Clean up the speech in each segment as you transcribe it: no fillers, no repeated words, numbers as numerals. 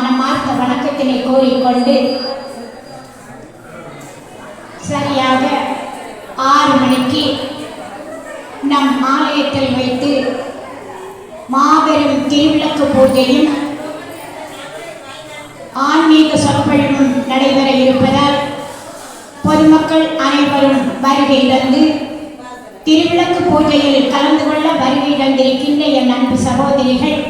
மனமார்ந்த வணக்கத்தினை கோரிக்கொண்டு சரியாக 6 மணிக்கு நம் ஆலயத்தில் வைத்து மாபெரும் திருவிளக்கு பூஜையும் ஆன்மீக சொற்பொழிவும் நடைபெற இருப்பதால் பொதுமக்கள் அனைவரும் வருகை தந்து திருவிளக்கு பூஜையில் கலந்து கொள்ள வருகை தந்திருக்கின்ற என் அன்பு சகோதரிகள்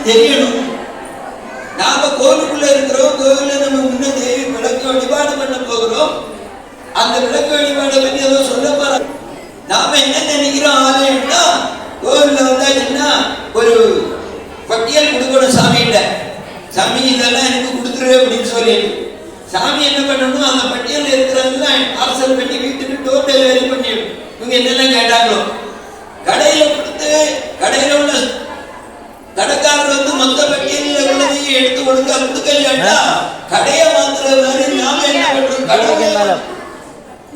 தெரியணும். நாம கோவிலுக்குள்ள இருக்கிறோம், கோவில்ல நம்ம முன்ன தேவி விளக்கு வழிபாடு பண்ண போகிறோம். அந்த விளக்கு வழிபாடை பற்றி ஏதோ சொல்ல போற. நாம என்ன நினைக்கிறோம், ஆலயம்னா கோவில்ல வந்தாச்சுன்னா ஒரு பட்டியல் கொடுக்கணும் சாமிகிட்ட. சாமி இதெல்லாம் எனக்கு கொடுத்துரு அப்படின்னு சொல்லிட்டு சாமி என்ன பண்ணணும், அந்த பட்டியல் இருக்கிறதெல்லாம் பார்சல் பண்ணி வீட்டுக்கு டோர் டெலிவரி பண்ணிடும். இவங்க என்னெல்லாம் கேட்டாங்களோ கடையில கொடுத்து கடையில உள்ள கடைக்காரர் வந்து மொத்த பட்டியலில் உள்ளதையும் எடுத்து கொடுக்க கொடுக்கலையாட்டா கடையை மாத்துற மாதிரி நாம என்ன பண்றோம், கடை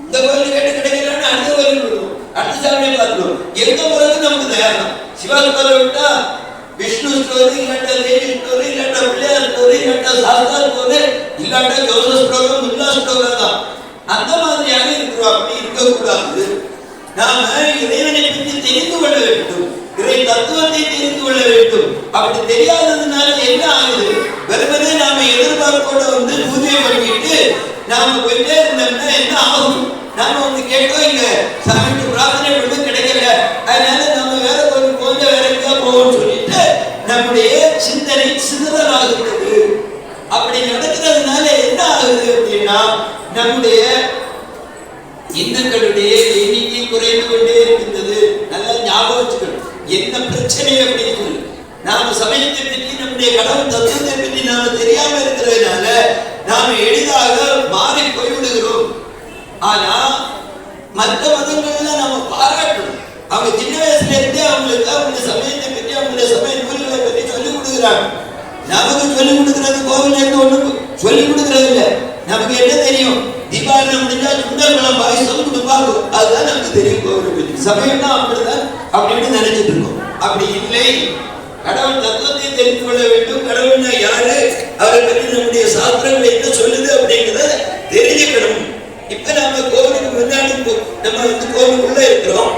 இந்த கோயில் கேட்டு கிடைக்கலன்னு அடுத்த கோயில் விடுவோம், அடுத்த சாமியை பார்த்துருவோம். எங்க போறது நமக்கு தயாரம். சிவாலயத்தை விட்டா விஷ்ணு ஸ்டோரி, இல்லாட்டா தேவி ஸ்டோரி, இல்லாட்டா பிள்ளையார் ஸ்டோரி, இல்லாட்டா சாஸ்தா ஸ்டோரி, இல்லாட்டா ஜோசப் ஸ்டோரி, முல்லா ஸ்டோரி தான். அந்த மாதிரியாக இருக்கிறோம். அப்படி இருக்கக்கூடாது. நாம இறைவனை பற்றி தெரிந்து கொள்ள வேண்டும், இறை தத்துவத்தை தெரிந்து கொள்ள வேண்டும். அப்படி தெரியாததுனால என்ன ஆகுது, வெறுமனே நாம எதிர்பார்ப்போட வந்து பூஜை பண்ணிட்டு நாம போயிட்டே இருந்தோம்னா என்ன ஆகும், நாம வந்து கேட்டோம் இங்க சாமிக்கு பிரார்த்தனை பண்ண கிடைக்கல, அதனால நம்ம வேற கொஞ்சம் கொஞ்சம் வேற எங்கா போவோம்னு சொல்லிட்டு நம்முடைய சிந்தனை சிதறலாகிறது. அப்படி நடக்கிறதுனால என்ன பிரச்சனை அப்படின்னு சொல்லி நாம சமயத்தை பற்றி நம்முடைய கடவுள் தத்துவத்தை பற்றி நாம தெரியாம இருக்கிறதுனால நாம எளிதாக மாறி போய்விடுகிறோம். ஆனா மற்ற மதங்கள்ல நாம பாராட்டணும். அவங்க சின்ன வயசுல இருந்தே அவங்களுக்கு அவங்களுடைய சமயத்தை பற்றி அவங்களுடைய சமய நூல்களை பற்றி சொல்லிக் கொடுக்குறாங்க. நமக்கு சொல்லிக் கொடுக்கறது கோவில்ல இருந்து ஒண்ணு சொல்லிக் கொடுக்கறது இல்லை. நமக்கு என்ன தெரியும்? தீபாவளி முடிஞ்சா சுண்டல்குளம் பாயசம் கொடுப்பாங்க, அதுதான் நமக்கு தெரியும். கோவிலை பற்றி சமயம்னா அப்படிதான் அப்படின்னு நினைச்சிட்டு இருக்கோம். அப்படி இல்லை. கடவுள் தத்துவத்தை தெரிந்து கொள்ள வேண்டும். கடவுள்னா யாரு, அவரை பற்றி நம்முடைய சாஸ்திரங்கள் என்ன சொல்லுது அப்படிங்கிறத தெரிஞ்சுக்கணும். இப்ப நம்ம கோவிலுக்கு முன்னாடி நம்ம கோவிலுக்குள்ள இருக்கிறோம்.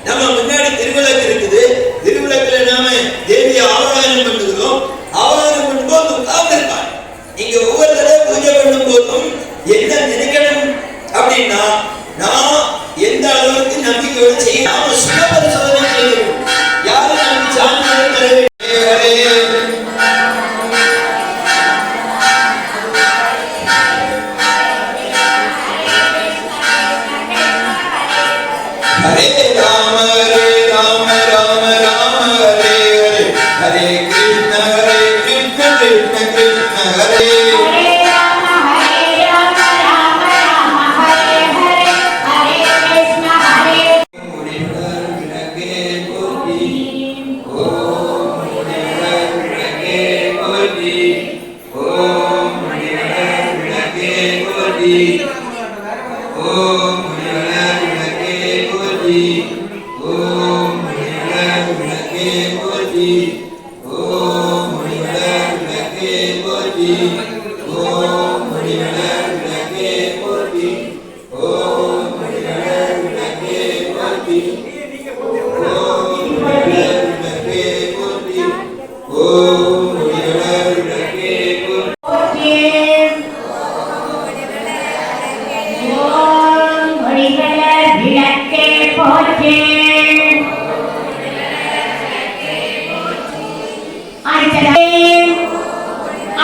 நம்ம முன்னாடி திருவிளக்கு இருக்குது. திருவிளக்குல நாம தேவியை ஆவாகனம் பண்ணுகிறோம். ஆவாகனம் பண்ணும்போது உட்கார்ந்துருக்காங்க. இங்க ஒவ்வொரு தடவை பூஜை பண்ணும் போதும் என்ன நினைக்கணும் அப்படின்னா, நான் எந்த அளவுக்கு நம்பிக்கையோடு செய்ய நாம சுய பரிசோதனை செய்யணும். யாரும் நமக்கு சான்றிதழ் தர வேண்டும். ஹரே ராம ராம ராம ராம ஹரே ஹரே, ஹரே கிருஷ்ண கிருஷ்ண கிருஷ்ண ஹரே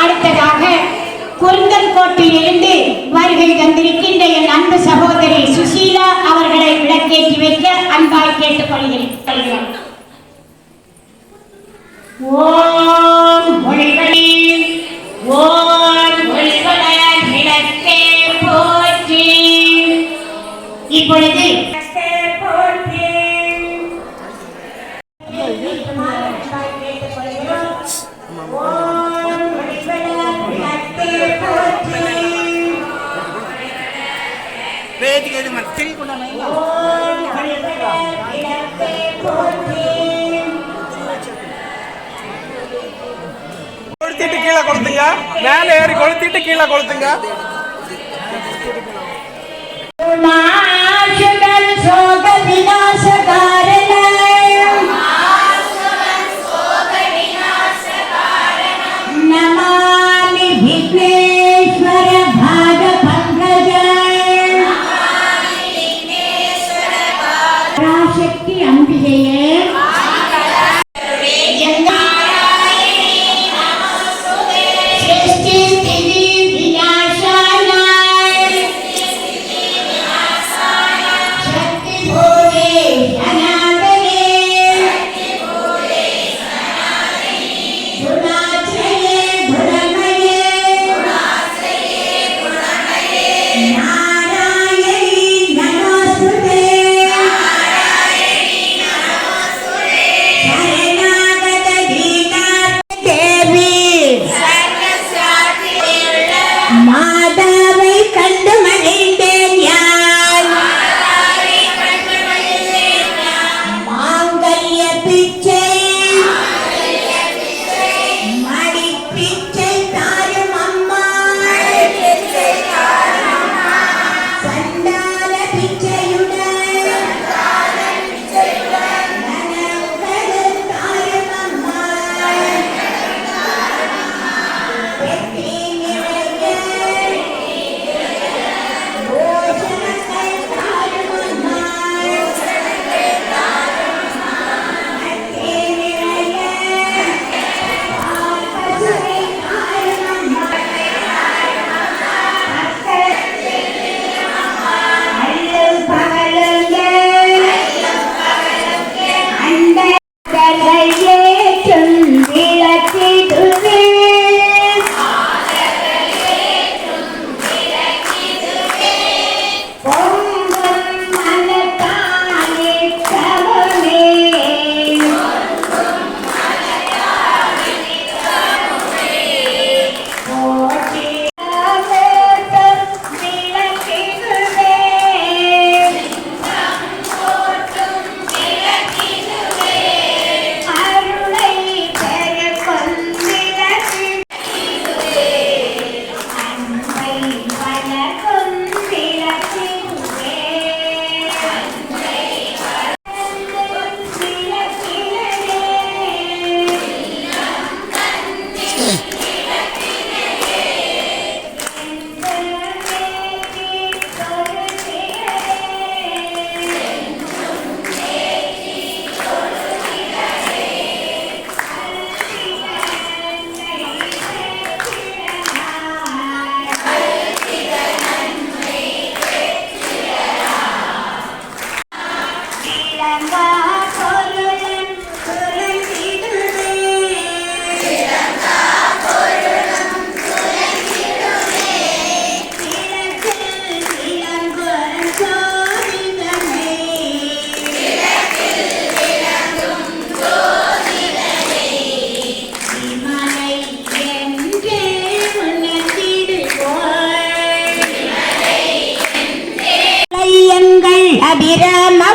அடுத்ததாக குருந்தன்கோட்டிலிருந்து வருகை தந்திருக்கின்ற என் அன்பு சகோதரி சுசீலா அவர்களை விளக்கேற்றி வைக்க அன்பாய் கேட்டுக்கொள்கிறேன். ஓம் மொழிகளே, ஓம் மொழிகளர் விளக்கே போற்றி. இப்பொழுது கொளுத்திட்டு கீழே கொளுத்துங்க, மேலே ஏறி கொளுத்திட்டு கீழே கொளுத்துங்க.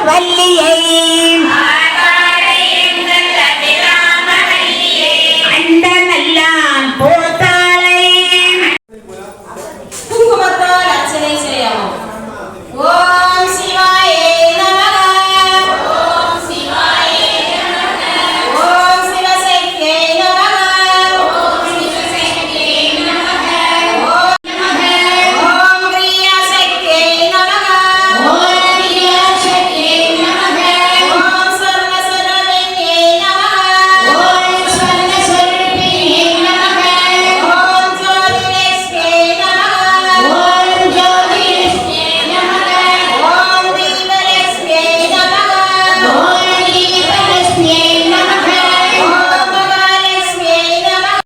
வள்ளியே